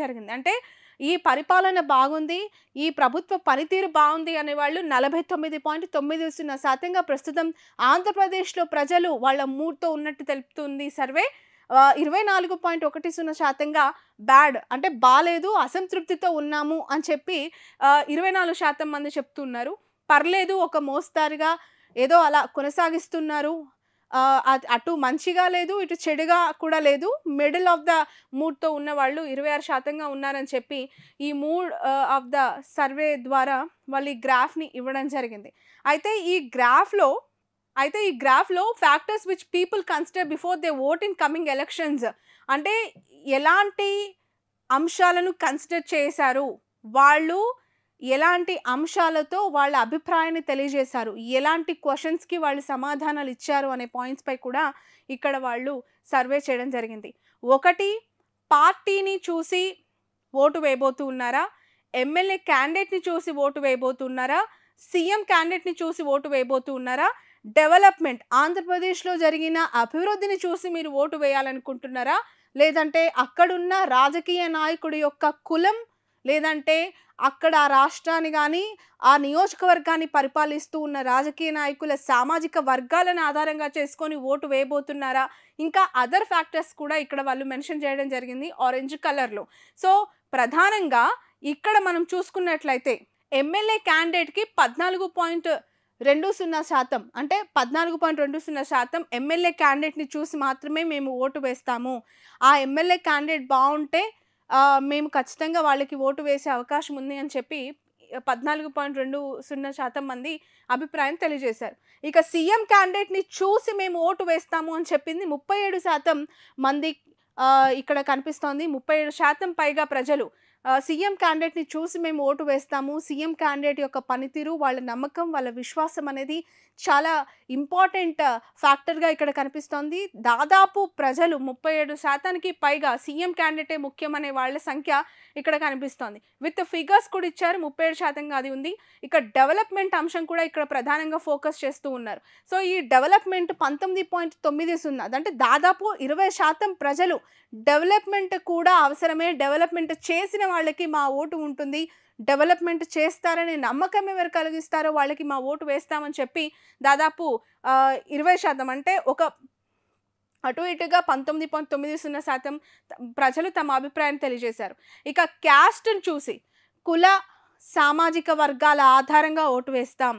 జరిగింది. అంటే ఈ పరిపాలన బాగుంది, ఈ ప్రభుత్వ పనితీరు బాగుంది అనేవాళ్ళు 49.90% ప్రస్తుతం ఆంధ్రప్రదేశ్‌లో ప్రజలు వాళ్ళ మూడ్‌తో ఉన్నట్టు తెలుపుతుంది సర్వే. 24.10% బ్యాడ్ అంటే బాలేదు, అసంతృప్తితో ఉన్నాము అని చెప్పి 24% మంది చెప్తున్నారు. పర్లేదు ఒక మోస్తారుగా ఏదో అలా కొనసాగిస్తున్నారు. అటు మంచిగా లేదు, ఇటు చెడుగా కూడా లేదు. మిడిల్ ఆఫ్ ద మూడ్‌తో ఉన్నవాళ్ళు 26% ఉన్నారని చెప్పి ఈ మూడ్ ఆఫ్ ద సర్వే ద్వారా వాళ్ళు ఈ గ్రాఫ్‌ని ఇవ్వడం జరిగింది. అయితే ఈ గ్రాఫ్‌లో factors which people consider before they vote in coming elections అంటే ఎలాంటి అంశాలను కన్సిడర్ చేశారు? వాళ్ళు ఎలాంటి అంశాలతో వాళ్ళ అభిప్రాయాన్ని తెలియజేశారు? ఎలాంటి క్వెషన్స్‌కి వాళ్ళు సమాధానాలు ఇచ్చారు అనే పాయింట్స్‌పై కూడా ఇక్కడ వాళ్ళు సర్వే చేయడం జరిగింది. 1 పార్టీని చూసి ఓటు వేయబోతూ ఉన్నారా? ఎమ్మెల్యే క్యాండిడేట్‌ని చూసి ఓటు వేయబోతూ ఉన్నారా? సీఎం క్యాండిడేట్‌ని చూసి ఓటు వేయబోతూ ఉన్నారా? డెవలప్‌మెంట్ ఆంధ్రప్రదేశ్‌లో జరిగిన అభివృద్ధిని చూసి మీరు ఓటు వేయాలనుకుంటున్నారా? లేదంటే అక్కడున్న రాజకీయ నాయకుడి యొక్క కులం, లేదంటే అక్కడ ఆ రాష్ట్రాన్ని గానీ, ఆ నియోజకవర్గాన్ని పరిపాలిస్తూ ఉన్న రాజకీయ నాయకుల సామాజిక వర్గాలను ఆధారంగా చేసుకొని ఓటు వేయబోతున్నారా? ఇంకా అదర్ ఫ్యాక్టర్స్ కూడా ఇక్కడ వాళ్ళు మెన్షన్ చేయడం జరిగింది ఆరెంజ్ కలర్‌లో. సో, ప్రధానంగా ఇక్కడ మనం చూసుకున్నట్లయితే ఎమ్మెల్యే క్యాండిడేట్‌కి 14.20% అంటే 14.20% ఎమ్మెల్యే క్యాండిడేట్‌ని చూసి మాత్రమే మేము ఓటు వేస్తాము. ఆ ఎమ్మెల్యే క్యాండిడేట్ బావుంటే మేము ఖచ్చితంగా వాళ్ళకి ఓటు వేసే అవకాశం ఉంది అని చెప్పి 14.20% మంది అభిప్రాయం తెలియజేశారు. ఇక సీఎం క్యాండిడేట్‌ని చూసి మేము ఓటు వేస్తాము అని చెప్పింది 37% మంది ఇక్కడ కనిపిస్తోంది. 37% పైగా ప్రజలు సీఎం క్యాండిడేట్‌ని చూసి మేము ఓటు వేస్తాము. సీఎం క్యాండిడేట్ యొక్క పనితీరు, వాళ్ళ నమ్మకం, వాళ్ళ విశ్వాసం అనేది చాలా ఇంపార్టెంట్ ఫ్యాక్టర్‌గా ఇక్కడ కనిపిస్తోంది. దాదాపు ప్రజలు 37%కి పైగా సీఎం క్యాండిడేటే ముఖ్యమనే వాళ్ళ సంఖ్య ఇక్కడ కనిపిస్తోంది. విత్ ఫిగర్స్ కూడా ఇచ్చారు. 37%గా అది ఉంది. ఇక డెవలప్‌మెంట్ అంశం కూడా ఇక్కడ ప్రధానంగా ఫోకస్ చేస్తూ ఉన్నారు. సో, ఈ డెవలప్‌మెంట్ 19.90 అంటే దాదాపు 20% ప్రజలు డెవలప్‌మెంట్ కూడా అవసరమే, డెవలప్‌మెంట్ చేసిన వాళ్ళకి మా ఓటు ఉంటుంది, డెవలప్‌మెంట్ చేస్తారనే నమ్మకం ఎవరు కలిగిస్తారో వాళ్ళకి మా ఓటు వేస్తామని చెప్పి దాదాపు 20% అంటే ఒక అటు ఇటుగా 19.90% ప్రజలు తమ అభిప్రాయాన్ని తెలియజేశారు. ఇక క్యాస్ట్‌ని చూసి కుల, సామాజిక వర్గాల ఆధారంగా ఓటు వేస్తాం.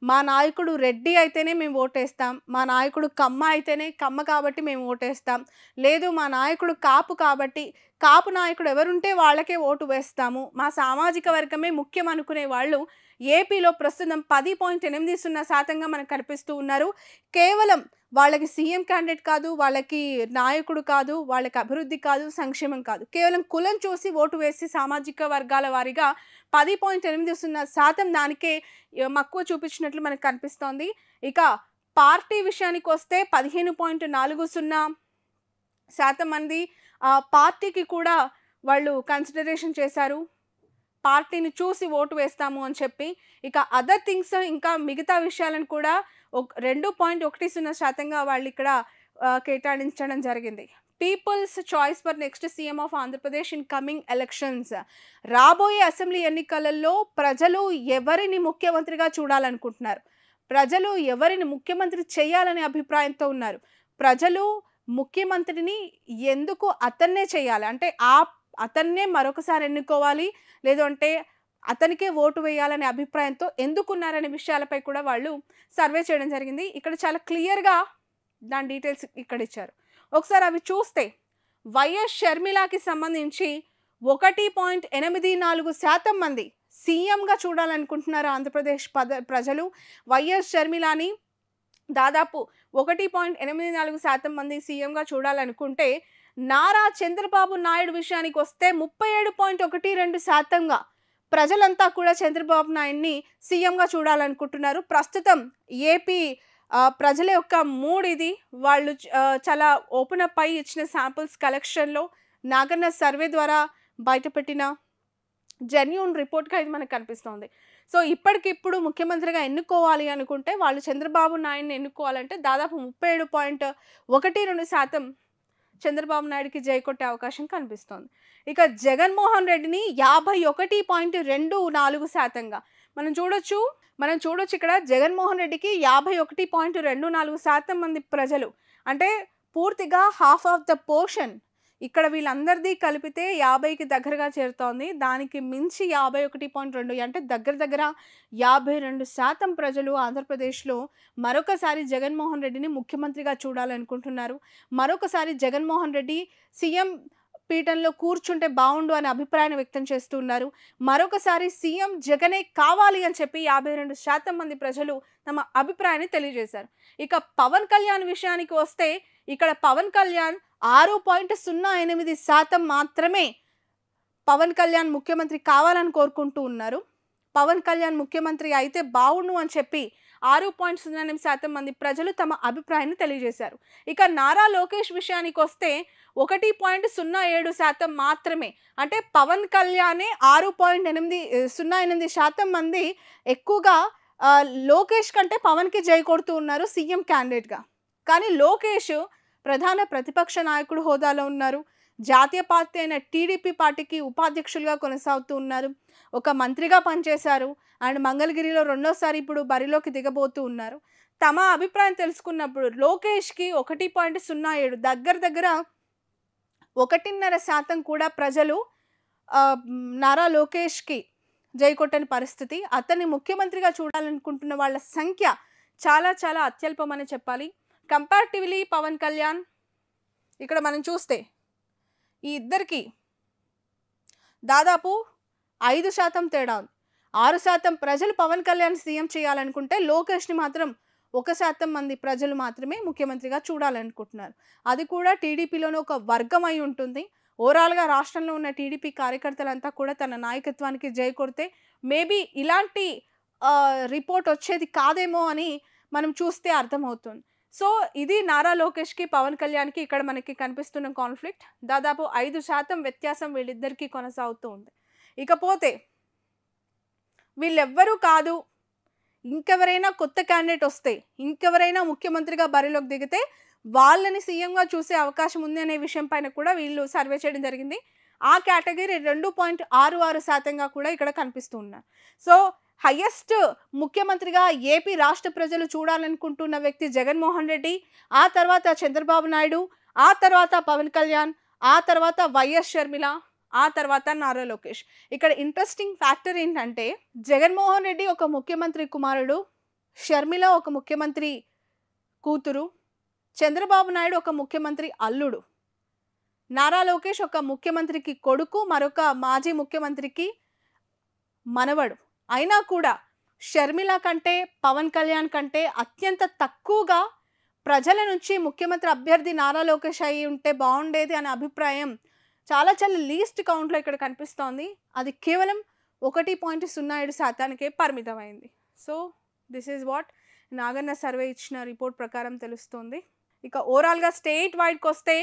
మా నాయకుడు రెడ్డి అయితేనే మేము ఓటేస్తాం. మా నాయకుడు కమ్మ అయితేనే కమ్మ కాబట్టి మేము ఓటేస్తాం. లేదు మా నాయకుడు కాపు కాబట్టి కాపు నాయకుడు ఎవరుంటే వాళ్ళకే ఓటు వేస్తాము. మా సామాజిక వర్గమే ముఖ్యం అనుకునే వాళ్ళు ఏపీలో ప్రస్తుతం 10.80% మనకు కనిపిస్తూ ఉన్నారు. కేవలం వాళ్ళకి సీఎం క్యాండిడేట్ కాదు, వాళ్ళకి నాయకుడు కాదు, వాళ్ళకి అభివృద్ధి కాదు, సంక్షేమం కాదు. కేవలం కులం చూసి ఓటు వేసి సామాజిక వర్గాల వారీగా 10.80% దానికే మక్కువ చూపించినట్లు మనకు కనిపిస్తోంది. ఇక పార్టీ విషయానికొస్తే 15.40% మంది పార్టీకి కూడా వాళ్ళు కన్సిడరేషన్ చేశారు. పార్టీని చూసి ఓటు వేస్తాము అని చెప్పి. ఇక అదర్ థింగ్స్ ఇంకా మిగతా విషయాలను కూడా 2.10%గా వాళ్ళు ఇక్కడ కేటాయించడం జరిగింది. People's choice for next CM of Andhra Pradesh in coming elections. రాబోయే అసెంబ్లీ ఎన్నికలలో ప్రజలు ఎవరిని ముఖ్యమంత్రిగా చూడాలనుకుంటున్నారు? ప్రజలు ఎవరిని ముఖ్యమంత్రి చేయాలనే అభిప్రాయంతో ఉన్నారు? ప్రజలు ముఖ్యమంత్రిని ఎందుకు అతన్నే చేయాలి? అంటే అతన్నే మరొకసారి ఎన్నుకోవాలి, లేదు అంటే అతనికే ఓటు వేయాలనే అభిప్రాయంతో ఎందుకున్నారనే విషయాలపై కూడా వాళ్ళు సర్వే చేయడం జరిగింది. ఇక్కడ చాలా క్లియర్‌గా దాని డీటెయిల్స్ ఇక్కడ ఇచ్చారు. ఒకసారి అవి చూస్తే వైఎస్ షర్మిలకి సంబంధించి 1.84% మంది సీఎంగా చూడాలనుకుంటున్నారు ఆంధ్రప్రదేశ్ ప్రజలు. వైఎస్ షర్మిలని దాదాపు 1.84% మంది సీఎంగా చూడాలనుకుంటే, నారా చంద్రబాబు నాయుడు విషయానికి వస్తే 37.12%గా ప్రజలంతా కూడా చంద్రబాబు నాయుడిని సీఎంగా చూడాలనుకుంటున్నారు. ప్రస్తుతం ఏపీ ప్రజల యొక్క మూడ్ ఇది. వాళ్ళు చాలా ఓపెన్ అప్ అయ్యి ఇచ్చిన శాంపిల్స్ కలెక్షన్‌లో నాగన్న సర్వే ద్వారా బయటపెట్టిన జెన్యూన్ రిపోర్ట్‌గా ఇది మనకు కనిపిస్తోంది. సో, ఇప్పటికిప్పుడు ముఖ్యమంత్రిగా ఎన్నుకోవాలి అనుకుంటే వాళ్ళు చంద్రబాబు నాయుడిని ఎన్నుకోవాలంటే దాదాపు 37.12% చంద్రబాబు నాయుడుకి జై కొట్టే అవకాశం కనిపిస్తోంది. ఇక జగన్మోహన్ రెడ్డిని 51.24%గా మనం చూడొచ్చు ఇక్కడ జగన్మోహన్ రెడ్డికి 51.24% మంది ప్రజలు, అంటే పూర్తిగా హాఫ్ ఆఫ్ ద పోర్షన్ ఇక్కడ వీళ్ళందరిది కలిపితే 50కి దగ్గరగా చేరుతోంది. దానికి మించి 51.2 అంటే దగ్గర 52% ప్రజలు ఆంధ్రప్రదేశ్లో మరొకసారి జగన్మోహన్ రెడ్డిని ముఖ్యమంత్రిగా చూడాలనుకుంటున్నారు. మరొకసారి జగన్మోహన్ రెడ్డి సీఎం పీఠంలో కూర్చుంటే బాగుండు అనే అభిప్రాయాన్ని వ్యక్తం చేస్తున్నారు. మరొకసారి సీఎం జగనే కావాలి అని చెప్పి 52% మంది ప్రజలు తమ అభిప్రాయాన్ని తెలియజేశారు. ఇక పవన్ కళ్యాణ్ విషయానికి వస్తే ఇక్కడ పవన్ కళ్యాణ్ 6.08% మాత్రమే పవన్ కళ్యాణ్ ముఖ్యమంత్రి కావాలని కోరుకుంటూ ఉన్నారు. పవన్ కళ్యాణ్ ముఖ్యమంత్రి అయితే బాగుండు అని చెప్పి 6.08% మంది ప్రజలు తమ అభిప్రాయాన్ని తెలియజేశారు. ఇక నారా లోకేష్ విషయానికి వస్తే 1.07% మాత్రమే, అంటే పవన్ కళ్యాణే 6.08% మంది ఎక్కువగా లోకేష్ కంటే పవన్కి జై కొడుతూ ఉన్నారు సీఎం క్యాండిడేట్గా. కానీ లోకేష్ ప్రధాన ప్రతిపక్ష నాయకుడు హోదాలో ఉన్నారు. జాతీయ పార్టీ అయిన టీడీపీ పార్టీకి ఉపాధ్యక్షులుగా కొనసాగుతూ ఉన్నారు. ఒక మంత్రిగా పనిచేశారు అండ్ మంగళగిరిలో రెండోసారి ఇప్పుడు బరిలోకి దిగబోతూ ఉన్నారు. తమ అభిప్రాయం తెలుసుకున్నప్పుడు లోకేష్కి 1.07 దగ్గర 1.5% కూడా ప్రజలు నారా లోకేష్కి జై కొట్టని పరిస్థితి. అతన్ని ముఖ్యమంత్రిగా చూడాలనుకుంటున్న వాళ్ళ సంఖ్య చాలా అత్యల్పమని చెప్పాలి. కంపారిటివ్లీ పవన్ కళ్యాణ్ ఇక్కడ మనం చూస్తే ఈ ఇద్దరికి దాదాపు 5% తేడా ఉంది. 6% ప్రజలు పవన్ కళ్యాణ్ సీఎం చేయాలనుకుంటే లోకేష్ని మాత్రం 1% మంది ప్రజలు మాత్రమే ముఖ్యమంత్రిగా చూడాలనుకుంటున్నారు. అది కూడా టీడీపీలోనే ఒక వర్గం అయి ఉంటుంది. ఓవరాల్గా రాష్ట్రంలో ఉన్న టీడీపీ కార్యకర్తలంతా కూడా తన నాయకత్వానికి జై కొడితే మేబీ ఇలాంటి రిపోర్ట్ వచ్చేది కాదేమో అని మనం చూస్తే అర్థమవుతుంది. సో ఇది నారా లోకేష్కి పవన్ కళ్యాణ్కి ఇక్కడ మనకి కనిపిస్తున్న కాన్ఫ్లిక్ట్. దాదాపు 5% వ్యత్యాసం వీళ్ళిద్దరికీ కొనసాగుతూ ఉంది. ఇకపోతే వీళ్ళెవ్వరూ కాదు, ఇంకెవరైనా కొత్త క్యాండిడేట్ వస్తే, ఇంకెవరైనా ముఖ్యమంత్రిగా బరిలోకి దిగితే వాళ్ళని సీఎంగా చూసే అవకాశం ఉంది అనే విషయం పైన కూడా వీళ్ళు సర్వే చేయడం జరిగింది. ఆ కేటగిరీ 2.66%గా కూడా ఇక్కడ కనిపిస్తూ ఉన్నారు. సో హైయెస్ట్ ముఖ్యమంత్రిగా ఏపీ రాష్ట్ర ప్రజలు చూడాలనుకుంటున్న వ్యక్తి జగన్మోహన్ రెడ్డి, ఆ తర్వాత చంద్రబాబు నాయుడు, ఆ తర్వాత పవన్ కళ్యాణ్, ఆ తర్వాత వైఎస్ షర్మిల, ఆ తర్వాత నారా లోకేష్. ఇక్కడ ఇంట్రెస్టింగ్ ఫ్యాక్టర్ ఏంటంటే జగన్మోహన్ రెడ్డి ఒక ముఖ్యమంత్రి కుమారుడు, షర్మిల ఒక ముఖ్యమంత్రి కూతురు, చంద్రబాబు నాయుడు ఒక ముఖ్యమంత్రి అల్లుడు, నారా లోకేష్ ఒక ముఖ్యమంత్రికి కొడుకు, మరొక మాజీ ముఖ్యమంత్రికి మనవడు. అయినా కూడా షర్మిల కంటే పవన్ కళ్యాణ్ కంటే అత్యంత తక్కువగా ప్రజల నుంచి ముఖ్యమంత్రి అభ్యర్థి నారా లోకేష్ అయి ఉంటే బాగుండేది అనే అభిప్రాయం చాలా లీస్ట్ కౌంట్లో ఇక్కడ కనిపిస్తోంది. అది కేవలం 1.07%కే పరిమితమైంది. So this is what Naganna survey ఇచ్చిన రిపోర్ట్ ప్రకారం తెలుస్తోంది. ఇక ఓవరాల్గా స్టేట్ వైడ్కి వస్తే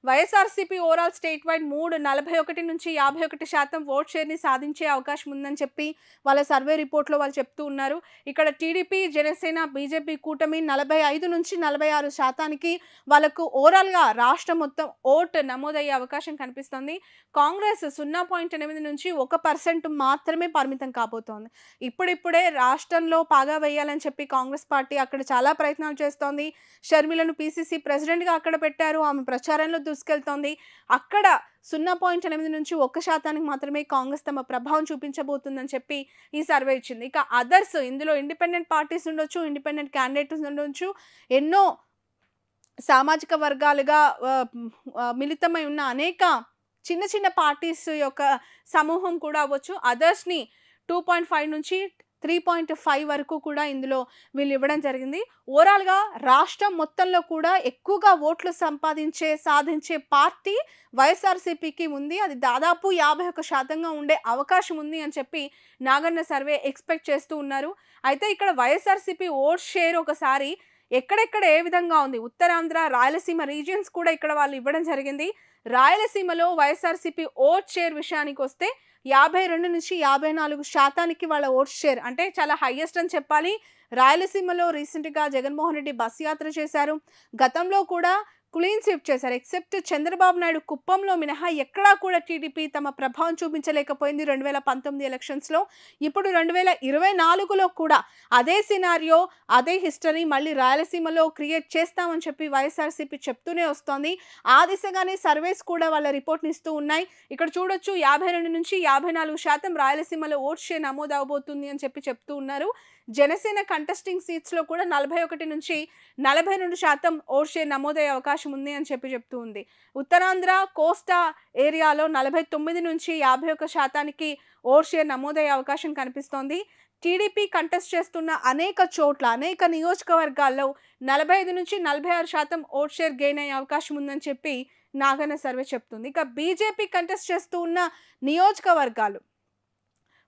వైఎస్ఆర్సీపీ ఓవరాల్ స్టేట్ వైడ్ 41 నుంచి 51% ఓట్ షేర్ని సాధించే అవకాశం ఉందని చెప్పి వాళ్ళ సర్వే రిపోర్ట్లో వాళ్ళు చెప్తూ ఉన్నారు. ఇక్కడ టీడీపీ, జనసేన, బీజేపీ కూటమి 45 నుంచి 46%కి వాళ్ళకు ఓవరాల్గా రాష్ట్రం మొత్తం ఓట్ నమోదయ్యే అవకాశం కనిపిస్తుంది. కాంగ్రెస్ 0.8 నుంచి 1% మాత్రమే పరిమితం కాబోతోంది. ఇప్పుడిప్పుడే రాష్ట్రంలో పాగా వేయాలని చెప్పి కాంగ్రెస్ పార్టీ అక్కడ చాలా ప్రయత్నాలు చేస్తోంది. షర్మిలను పీసీసీ ప్రెసిడెంట్గా అక్కడ పెట్టారు. ఆమె ప్రచారంలో దూసుకెళ్తోంది. అక్కడ 0.8 నుంచి 1% మాత్రమే కాంగ్రెస్ తమ ప్రభావం చూపించబోతుందని చెప్పి ఈ సర్వే ఇచ్చింది. ఇక అదర్స్, ఇందులో ఇండిపెండెంట్ పార్టీస్ ఉండొచ్చు, ఇండిపెండెంట్ క్యాండిడేట్స్ ఉండొచ్చు, ఎన్నో సామాజిక వర్గాలుగా మిళితమై ఉన్న అనేక చిన్న పార్టీస్ యొక్క సమూహం కూడా అవ్వచ్చు. అదర్స్ని 2.5 నుంచి 3.5 వరకు కూడా ఇందులో వీళ్ళు ఇవ్వడం జరిగింది. ఓవరాల్గా రాష్ట్రం మొత్తంలో కూడా ఎక్కువగా ఓట్లు సాధించే పార్టీ వైఎస్ఆర్సీపీకి ఉంది. అది దాదాపు 51%గా ఉండే అవకాశం ఉంది అని చెప్పి నాగన్న సర్వే ఎక్స్పెక్ట్ చేస్తూ ఉన్నారు. అయితే ఇక్కడ వైఎస్ఆర్సీపీ ఓట్ షేర్ ఒకసారి ఎక్కడెక్కడ ఏ విధంగా ఉంది, ఉత్తరాంధ్ర, రాయలసీమ రీజియన్స్ కూడా ఇక్కడ వాళ్ళు ఇవ్వడం జరిగింది. రాయలసీమలో వైఎస్ఆర్సీపీ ఓట్ షేర్ విషయానికి వస్తే 52 నుంచి 54% వాళ్ళ ఓట్ షేర్, అంటే చాలా హైయెస్ట్ అని చెప్పాలి. రాయలసీమలో రీసెంట్గా జగన్మోహన్ రెడ్డి బస్ యాత్ర చేశారు. గతంలో కూడా క్లీన్ స్వీప్ చేశారు. ఎక్సెప్ట్ చంద్రబాబు నాయుడు కుప్పంలో మినహా ఎక్కడా కూడా టీడీపీ తమ ప్రభావం చూపించలేకపోయింది 2019 ఎలక్షన్స్‌లో. ఇప్పుడు 2024లో కూడా అదే సినారియో, అదే హిస్టరీ మళ్ళీ రాయలసీమలో క్రియేట్ చేస్తామని చెప్పి వైఎస్ఆర్‌సీపీ చెప్తూనే వస్తోంది. ఆ దిశగానే సర్వేస్ కూడా వాళ్ళ రిపోర్ట్‌ని ఇస్తూ ఉన్నాయి. ఇక్కడ చూడొచ్చు 52-54% రాయలసీమలో ఓట్ షేర్ నమోదవబోతుంది అని చెప్పి చెప్తూ ఉన్నారు. జనసేన కంటెస్టింగ్ సీట్స్‌లో కూడా 41-42% ఓట్ షేర్ నమోదయ్యే అవకాశం ఉంది అని చెప్పి చెప్తూ ఉంది. ఉత్తరాంధ్ర, కోస్టా ఏరియాలో 49-51% ఓట్ షేర్ నమోదయ్యే అవకాశం కనిపిస్తోంది. టీడీపీ కంటెస్ట్ చేస్తున్న అనేక చోట్ల, అనేక నియోజకవర్గాల్లో 45-46% ఓట్ షేర్ గెయిన్ అయ్యే అవకాశం ఉందని చెప్పి నాగన్న సర్వే చెప్తుంది. ఇక బీజేపీ కంటెస్ట్ చేస్తూ ఉన్న నియోజకవర్గాలు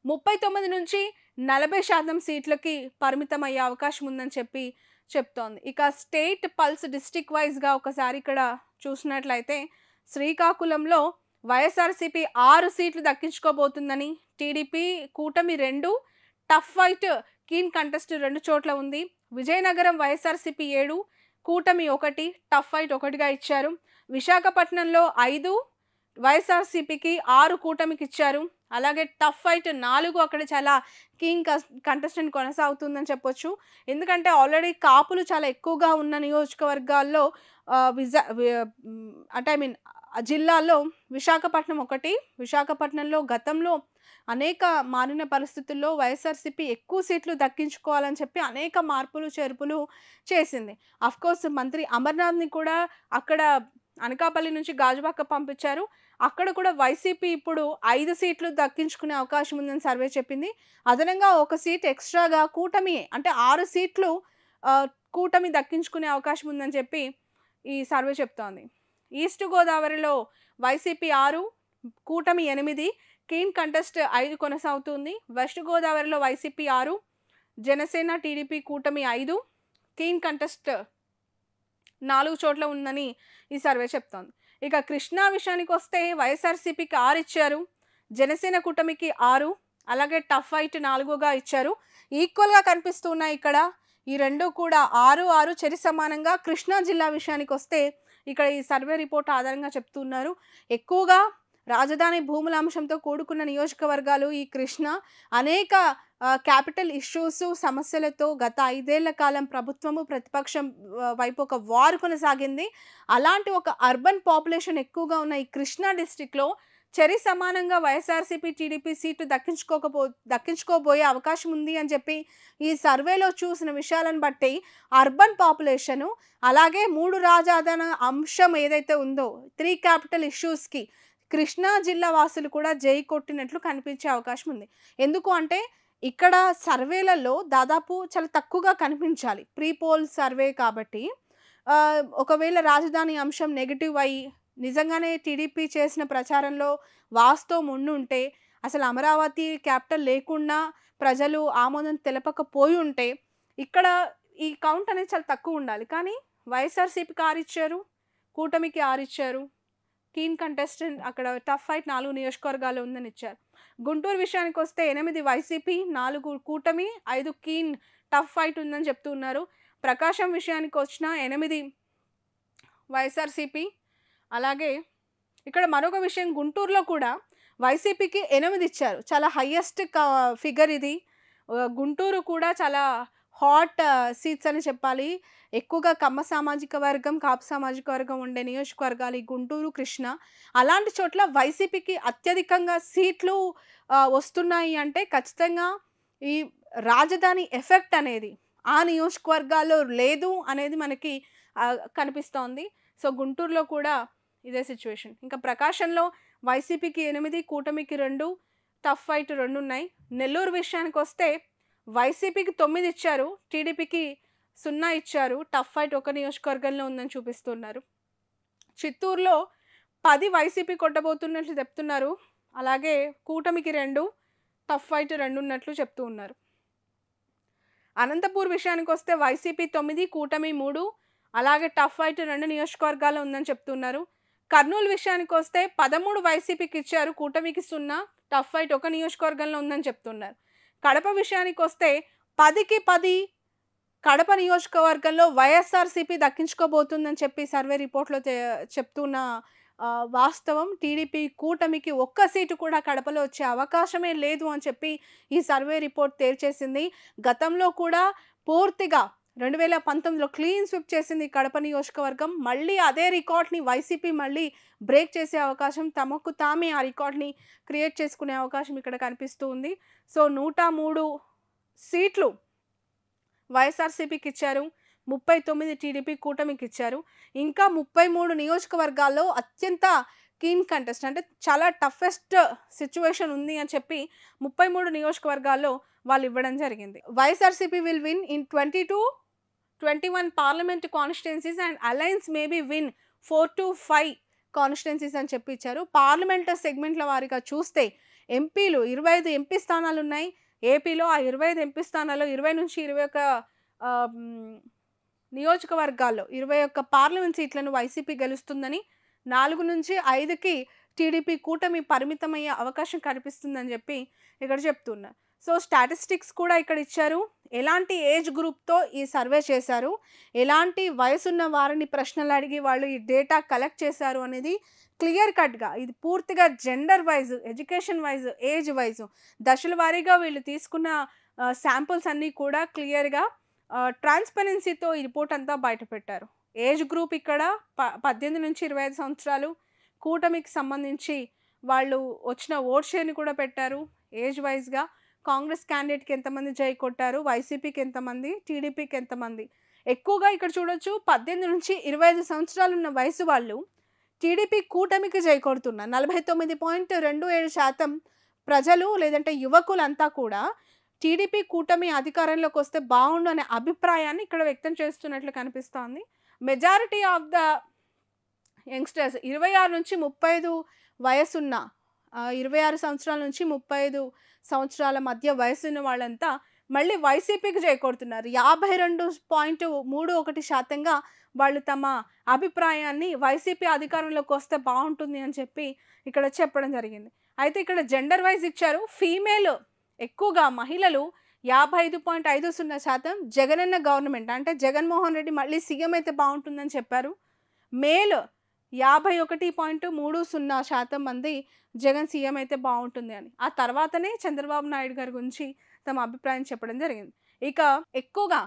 39-40% సీట్లకి పరిమితం అయ్యే అవకాశం ఉందని చెప్పి చెప్తోంది. ఇక స్టేట్ పల్స్ డిస్ట్రిక్ట్ వైజ్‌గా ఒకసారి ఇక్కడ చూసినట్లయితే శ్రీకాకుళంలో వైఎస్ఆర్‌సీపీ 6 సీట్లు దక్కించుకోబోతుందని, టీడీపీ కూటమి 2, టఫ్ ఫైట్ కీన్ కంటెస్ట్ 2 చోట్ల ఉంది. విజయనగరం వైఎస్ఆర్‌సీపీ 7, కూటమి 1, టఫ్ ఫైట్ 1గా ఇచ్చారు. విశాఖపట్నంలో 5, వైఎస్ఆర్‌సీపీకి 6 కూటమికి ఇచ్చారు. అలాగే టఫ్ ఫైట్ 4 అక్కడ చాలా కీన్ కంటెస్టెంట్ కొనసాగుతుందని చెప్పొచ్చు. ఎందుకంటే ఆల్రెడీ కాపులు చాలా ఎక్కువగా ఉన్న నియోజకవర్గాల్లో అంటే జిల్లాల్లో విశాఖపట్నం ఒకటి. విశాఖపట్నంలో గతంలో అనేక మారిన పరిస్థితుల్లో వైఎస్ఆర్‌సీపీ ఎక్కువ సీట్లు దక్కించుకోవాలని చెప్పి అనేక మార్పులు, చేర్పులు చేసింది. ఆఫ్‌కోర్స్ మంత్రి అమర్నాథ్‌ని కూడా అక్కడ అనకాపల్లి నుంచి గాజువాక పంపించారు. అక్కడ కూడా వైసీపీ ఇప్పుడు 5 సీట్లు దక్కించుకునే అవకాశం ఉందని సర్వే చెప్పింది. అదనంగా ఒక సీట్ ఎక్స్‌ట్రాగా కూటమి అంటే 6 సీట్లు కూటమి దక్కించుకునే అవకాశం ఉందని చెప్పి ఈ సర్వే చెప్తోంది. ఈస్ట్ గోదావరిలో వైసీపీ 6, కూటమి 8, కీన్ కంటెస్ట్ 5 కొనసాగుతుంది. వెస్ట్ గోదావరిలో వైసీపీ 6, జనసేన, టీడీపీ కూటమి 5, కీన్ కంటెస్ట్ 4 చోట్ల ఉందని ఈ సర్వే చెప్తోంది. ఇక కృష్ణా విషయానికి వస్తే వైఎస్ఆర్‌సీపీకి 6 ఇచ్చారు, జనసేన కూటమికి 6, అలాగే టఫ్ ఫైట్ 4గా ఇచ్చారు. ఈక్వల్‌గా కనిపిస్తున్నాయి ఇక్కడ. ఈ రెండు కూడా 6, 6 చెరి సమానంగా. కృష్ణా జిల్లా విషయానికి వస్తే ఇక్కడ ఈ సర్వే రిపోర్ట్ ఆధారంగా చెప్తున్నారు. ఎక్కువగా రాజధాని భూముల అంశంతో కూడుకున్న నియోజకవర్గాలు ఈ కృష్ణ. అనేక క్యాపిటల్ ఇష్యూస్, సమస్యలతో గత 5 ఏళ్ల కాలం ప్రభుత్వము ప్రతిపక్షం వైపు ఒక వార్ కొనసాగింది. అలాంటి ఒక అర్బన్ పాపులేషన్ ఎక్కువగా ఉన్న ఈ కృష్ణా డిస్ట్రిక్ట్‌లో చెరి సమానంగా వైఎస్ఆర్‌సీపీ, టీడీపీ సీట్లు దక్కించుకోబోయే అవకాశం ఉంది అని చెప్పి ఈ సర్వేలో చూసిన విషయాలను బట్టి అర్బన్ పాపులేషను, అలాగే 3 రాజధానుల అంశం ఏదైతే ఉందో 3 క్యాపిటల్ ఇష్యూస్‌కి కృష్ణా జిల్లా వాసులు కూడా జై కొట్టినట్లు కనిపించే అవకాశం ఉంది. ఎందుకు అంటే ఇక్కడ సర్వేలలో దాదాపు చాలా తక్కువగా కనిపించాలి. ప్రీ పోల్ సర్వే కాబట్టి ఒకవేళ రాజధాని అంశం నెగెటివ్ అయ్యి నిజంగానే టీడీపీ చేసిన ప్రచారంలో వాస్తవం ఉండుంటే, అసలు అమరావతి క్యాపిటల్ లేకుండా ప్రజలు ఆమోదం తెలపకపోయి ఉంటే ఇక్కడ ఈ కౌంట్ అనేది చాలా తక్కువ ఉండాలి. కానీ వైఎస్ఆర్‌సీపీకి 6 ఇచ్చారు, కూటమికి 6 ఇచ్చారు. కీన్ కంటెస్టెంట్ అక్కడ టఫ్ ఫైట్ 4 నియోజకవర్గాల్లో ఉందని ఇచ్చారు. గుంటూరు విషయానికి వస్తే 8 వైసీపీ, 4 కూటమి, 5 కీన్ టఫ్ ఫైట్ ఉందని చెప్తూ ఉన్నారు. ప్రకాశం విషయానికి వచ్చిన 8 వైఎస్ఆర్‌సీపీ. అలాగే ఇక్కడ మరొక విషయం, గుంటూరులో కూడా వైసీపీకి 8 ఇచ్చారు. చాలా హైయెస్ట్ ఫిగర్ ఇది. గుంటూరు కూడా చాలా హాట్ సీట్స్ అని చెప్పాలి. ఎక్కువగా కమ్మ సామాజిక వర్గం, కాపు సామాజిక వర్గం ఉండే నియోజకవర్గాలు ఈ గుంటూరు, కృష్ణ. అలాంటి చోట్ల వైసీపీకి అత్యధికంగా సీట్లు వస్తున్నాయి అంటే ఖచ్చితంగా ఈ రాజధాని ఎఫెక్ట్ అనేది ఆ నియోజకవర్గాల్లో లేదు అనేది మనకి కనిపిస్తోంది. సో గుంటూరులో కూడా ఇదే సిచ్యువేషన్. ఇంకా ప్రకాశంలో వైసీపీకి 8, కూటమికి 2, టఫ్ ఫైట్ 2 ఉన్నాయి. నెల్లూరు విషయానికి వస్తే వైసీపీకి 9 ఇచ్చారు, టీడీపీకి 0 ఇచ్చారు. టఫ్ ఫైట్ 1 నియోజకవర్గంలో ఉందని చూపిస్తున్నారు. చిత్తూరులో 10 వైసీపీ కొట్టబోతున్నట్లు చెప్తున్నారు. అలాగే కూటమికి 2, టఫ్ ఫైట్ 2 ఉన్నట్లు చెప్తూ ఉన్నారు. అనంతపూర్ విషయానికి వస్తే వైసీపీ 9, కూటమి 3, అలాగే టఫ్ ఫైట్ 2 నియోజకవర్గాల్లో ఉందని చెప్తున్నారు. కర్నూలు విషయానికి వస్తే 13 వైసీపీకి ఇచ్చారు, కూటమికి 0, టఫ్ ఫైట్ 1 నియోజకవర్గంలో ఉందని చెప్తున్నారు. కడప విషయానికి వస్తే 10కి 10 కడప నియోజకవర్గంలో వైఎస్ఆర్సీపీ దక్కించుకోబోతుందని చెప్పి సర్వే రిపోర్ట్‌లో చెప్తున్న వాస్తవం. టీడీపీ కూటమికి ఒక్క సీటు కూడా కడపలో వచ్చే అవకాశమే లేదు అని చెప్పి ఈ సర్వే రిపోర్ట్ తేల్చేసింది. గతంలో కూడా పూర్తిగా 2019లో క్లీన్ స్వీప్ చేసింది కడప నియోజకవర్గం. మళ్ళీ అదే రికార్డ్‌ని వైసీపీ మళ్ళీ బ్రేక్ చేసే అవకాశం, తమకు తామే ఆ రికార్డ్‌ని క్రియేట్ చేసుకునే అవకాశం ఇక్కడ కనిపిస్తూ ఉంది. సో 103 సీట్లు వైఎస్ఆర్సీపీకి ఇచ్చారు. 39 టీడీపీ కూటమికి ఇచ్చారు. ఇంకా 33 నియోజకవర్గాల్లో అత్యంత కీన్ కంటెస్ట్ అంటే చాలా టఫెస్ట్ సిట్యుయేషన్ ఉంది అని చెప్పి 33 నియోజకవర్గాల్లో వాళ్ళు ఇవ్వడం జరిగింది. YSRCP will win in 21 parliament constituencies and alliance maybe win 4-5 constituencies అని చెప్పి ఇచ్చారు. పార్లమెంట్ సెగ్మెంట్ల వారీగా చూస్తే ఎంపీలు 25 ఎంపీ స్థానాలు ఉన్నాయి. ఏపీలో ఆ 25 ఎంపీ స్థానాల్లో 20-21 నియోజకవర్గాల్లో 21 పార్లమెంట్ సీట్లను వైసీపీ గెలుస్తుందని, 4-5కి టీడీపీ కూటమి పరిమితమయ్యే అవకాశం కనిపిస్తుందని చెప్పి ఇక్కడ చెప్తున్నారు. సో స్టాటిస్టిక్స్ కూడా ఇక్కడ ఇచ్చారు. ఎలాంటి ఏజ్ గ్రూప్తో ఈ సర్వే చేశారు, ఎలాంటి వయసున్న వారిని ప్రశ్నలు అడిగి వాళ్ళు ఈ డేటా కలెక్ట్ చేశారు అనేది క్లియర్ కట్గా ఇది పూర్తిగా gender wise, education wise, age wise దశల వారీగా వీళ్ళు తీసుకున్న శాంపుల్స్ అన్నీ కూడా క్లియర్గా ట్రాన్స్పరెన్సీతో ఈ రిపోర్ట్ అంతా బయటపెట్టారు. ఏజ్ గ్రూప్ ఇక్కడ 18-25 సంవత్సరాలు. కూటమికి సంబంధించి వాళ్ళు వచ్చిన ఓట్ షేర్ని కూడా పెట్టారు ఏజ్ వైజ్గా. కాంగ్రెస్ క్యాండిడేట్కి ఎంతమంది జై కొట్టారు, వైసీపీకి ఎంతమంది, టీడీపీకి ఎంతమంది. ఎక్కువగా ఇక్కడ చూడొచ్చు 18-25 సంవత్సరాలు ఉన్న వయసు వాళ్ళు టీడీపీ కూటమికి జై కొడుతున్నారు. 49.27% ప్రజలు లేదంటే యువకులంతా కూడా టీడీపీ కూటమి అధికారంలోకి వస్తే బాగుండు అనే అభిప్రాయాన్ని ఇక్కడ వ్యక్తం చేస్తున్నట్లు కనిపిస్తోంది. మెజారిటీ ఆఫ్ ద యంగ్స్టర్స్ 26-35 వయసున్న 26 సంవత్సరాల నుంచి 35 సంవత్సరాల మధ్య వయసున్న వాళ్ళంతా మళ్ళీ వైసీపీకి జై కొడుతున్నారు. 52.31% వాళ్ళు తమ అభిప్రాయాన్ని వైసీపీ అధికారంలోకి వస్తే బాగుంటుంది అని చెప్పి ఇక్కడ చెప్పడం జరిగింది. అయితే ఇక్కడ జెండర్ వైజ్ ఇచ్చారు. ఫీమేల్ ఎక్కువగా మహిళలు 55.50% జగనన్న గవర్నమెంట్ అంటే జగన్మోహన్ రెడ్డి మళ్ళీ సీఎం అయితే బాగుంటుందని చెప్పారు. మేల్ 51.30% మంది జగన్ సీఎం అయితే బాగుంటుంది అని. ఆ తర్వాతనే చంద్రబాబు నాయుడు గారి గురించి తమ అభిప్రాయం చెప్పడం జరిగింది. ఇక ఎక్కువగా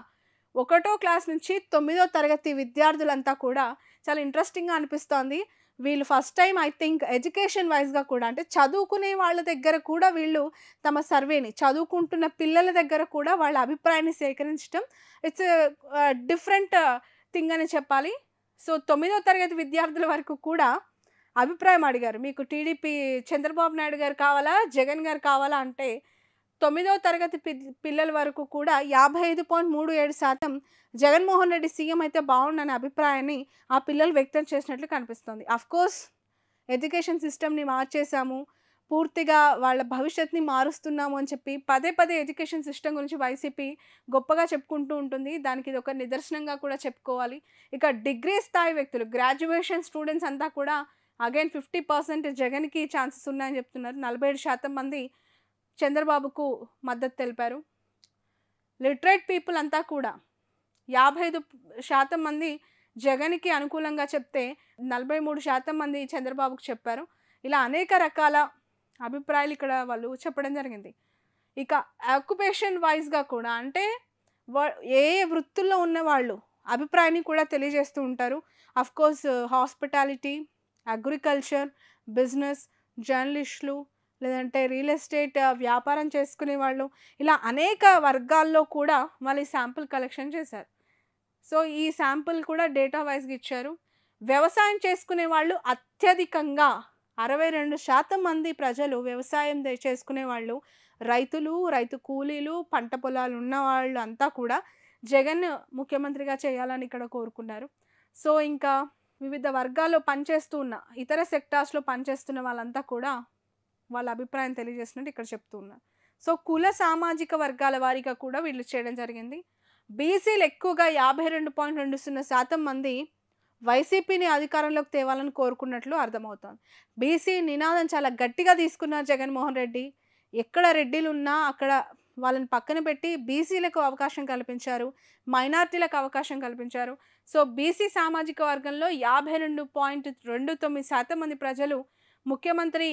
1వ క్లాస్ నుంచి 9వ తరగతి విద్యార్థులంతా కూడా చాలా ఇంట్రెస్టింగ్గా అనిపిస్తోంది. వీళ్ళు first time I think education వైజ్గా కూడా అంటే చదువుకునే వాళ్ళ దగ్గర కూడా వీళ్ళు తమ సర్వేని చదువుకుంటున్న పిల్లల దగ్గర కూడా వాళ్ళ అభిప్రాయాన్ని సేకరించడం ఇట్స్ డిఫరెంట్ థింగ్ అని చెప్పాలి. సో 9వ తరగతి విద్యార్థుల వరకు కూడా అభిప్రాయం అడిగారు. మీకు టీడీపీ చంద్రబాబు నాయుడు గారు కావాలా, జగన్ గారు కావాలా అంటే 9వ తరగతి పిల్లల వరకు కూడా 55.37% జగన్మోహన్ రెడ్డి సీఎం అయితే బాగుండనే అభిప్రాయాన్ని ఆ పిల్లలు వ్యక్తం చేసినట్లు కనిపిస్తుంది. అఫ్కోర్స్ ఎడ్యుకేషన్ సిస్టమ్ని మార్చేసాము, పూర్తిగా వాళ్ళ భవిష్యత్తుని మారుస్తున్నాము అని చెప్పి పదే ఎడ్యుకేషన్ సిస్టమ్ గురించి వైసీపీ గొప్పగా చెప్పుకుంటూ ఉంటుంది. దానికి ఇది ఒక నిదర్శనంగా కూడా చెప్పుకోవాలి. ఇక డిగ్రీ స్థాయి వ్యక్తులు గ్రాడ్యుయేషన్ స్టూడెంట్స్ అంతా కూడా అగైన్ 50% జగన్కి ఛాన్సెస్ ఉన్నాయని చెప్తున్నారు. 47% మంది చంద్రబాబుకు మద్దతు తెలిపారు. లిటరేట్ పీపుల్ అంతా కూడా 55% మంది జగన్కి అనుకూలంగా చెప్తే 43% మంది చంద్రబాబుకు చెప్పారు. ఇలా అనేక రకాల అభిప్రాయాలు ఇక్కడ వాళ్ళు చెప్పడం జరిగింది. ఇక ఆక్యుపేషన్ వైజ్గా కూడా అంటే ఏ వృత్తుల్లో ఉన్న వాళ్ళు అభిప్రాయాన్ని కూడా తెలియజేస్తూ ఉంటారు. అఫ్కోర్స్ హాస్పిటాలిటీ, అగ్రికల్చర్, బిజినెస్, జర్నలిస్టులు, లేదంటే రియల్ ఎస్టేట్ వ్యాపారం చేసుకునే వాళ్ళు, ఇలా అనేక వర్గాల్లో కూడా వాళ్ళు ఈ శాంపుల్ కలెక్షన్ చేశారు. సో ఈ శాంపుల్ కూడా డేటా వైజ్గా ఇచ్చారు. వ్యవసాయం చేసుకునే వాళ్ళు అత్యధికంగా 62% మంది ప్రజలు వ్యవసాయం చేసుకునే వాళ్ళు, రైతులు, రైతు కూలీలు, పంట పొలాలు ఉన్న వాళ్ళు అంతా కూడా జగన్ ముఖ్యమంత్రిగా చేయాలని ఇక్కడ కోరుకున్నారు. సో ఇంకా వివిధ వర్గాల్లో పనిచేస్తూ ఉన్న ఇతర సెక్టార్స్లో పనిచేస్తున్న వాళ్ళంతా కూడా వాళ్ళ అభిప్రాయం తెలియజేసినట్టు ఇక్కడ చెప్తూ ఉన్నారు. సో కుల సామాజిక వర్గాల వారీగా కూడా వీళ్ళు చేయడం జరిగింది. బీసీలు ఎక్కువగా 52.20% మంది వైసీపీని అధికారంలోకి తేవాలని కోరుకున్నట్లు అర్థమవుతోంది. బీసీ నినాదం చాలా గట్టిగా తీసుకున్నారు జగన్మోహన్ రెడ్డి. ఎక్కడ రెడ్డిలు ఉన్నా అక్కడ వాళ్ళని పక్కన పెట్టి బీసీలకు అవకాశం కల్పించారు, మైనార్టీలకు అవకాశం కల్పించారు. సో బీసీ సామాజిక వర్గంలో 52.29% మంది ప్రజలు ముఖ్యమంత్రి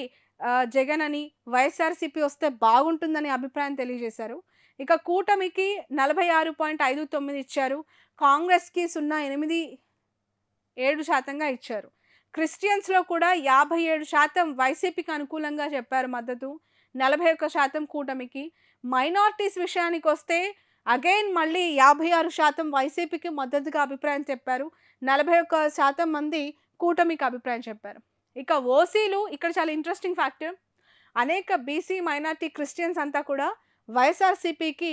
జగన్ అని, వైఎస్ఆర్సీపీ వస్తే బాగుంటుందని అభిప్రాయం తెలియజేశారు. ఇక కూటమికి 46.59 ఇచ్చారు, కాంగ్రెస్కి 0.87% ఇచ్చారు. క్రిస్టియన్స్లో కూడా 57% వైసీపీకి అనుకూలంగా చెప్పారు మద్దతు, 41% కూటమికి. మైనారిటీస్ విషయానికి వస్తే అగైన్ మళ్ళీ 56% వైసీపీకి మద్దతుగా అభిప్రాయం చెప్పారు, 41% మంది కూటమికి అభిప్రాయం చెప్పారు. ఇక ఓసీలు ఇక్కడ చాలా ఇంట్రెస్టింగ్ ఫ్యాక్టర్, అనేక బీసీ మైనారిటీ క్రిస్టియన్స్ అంతా కూడా వైఎస్ఆర్సీపీకి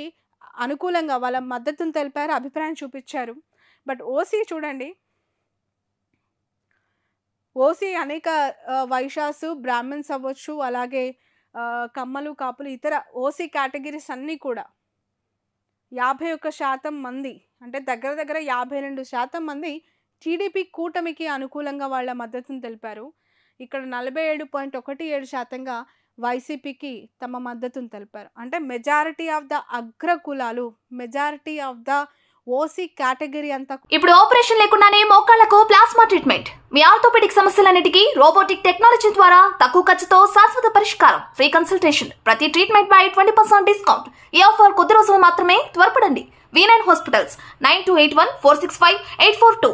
అనుకూలంగా వాళ్ళ మద్దతును తెలిపారు, అభిప్రాయం చూపించారు. బట్ ఓసీ చూడండి, ఓసీ అనేక వైశ్యాసు, బ్రాహ్మణ్స్ అవ్వచ్చు, అలాగే కమ్మలు, కాపులు, ఇతర ఓసీ కేటగిరీస్ అన్నీ కూడా 51% మంది, అంటే దగ్గర దగ్గర 52% మంది టీడీపీ కూటమికి అనుకూలంగా వాళ్ళ మద్దతును తెలిపారు. ఇక్కడ 47.17%గా వైసీపీకి తమ మద్దతును తెలిపారు. అంటే మెజారిటీ ఆఫ్ ద అగ్రకులాలు, majority of the OC category అంతా. ఇప్పుడు ఆపరేషన్ లేకుండానే మోకాళ్లకు ప్లాస్మా ట్రీట్మెంట్, మీ ఆర్థోపెడిక్ సమస్యలన్నిటికీ రోబోటిక్ టెక్నాలజీ ద్వారా తక్కువ ఖర్చుతో శాశ్వత పరిష్కారం, ఫ్రీ కన్సల్టేషన్, ప్రతి ట్రీట్మెంట్ పై 20% డిస్కౌంట్. ఈ ఆఫర్ కొద్ది రోజులు మాత్రమే, త్వరపడండి. V9 hospitals 9281465842.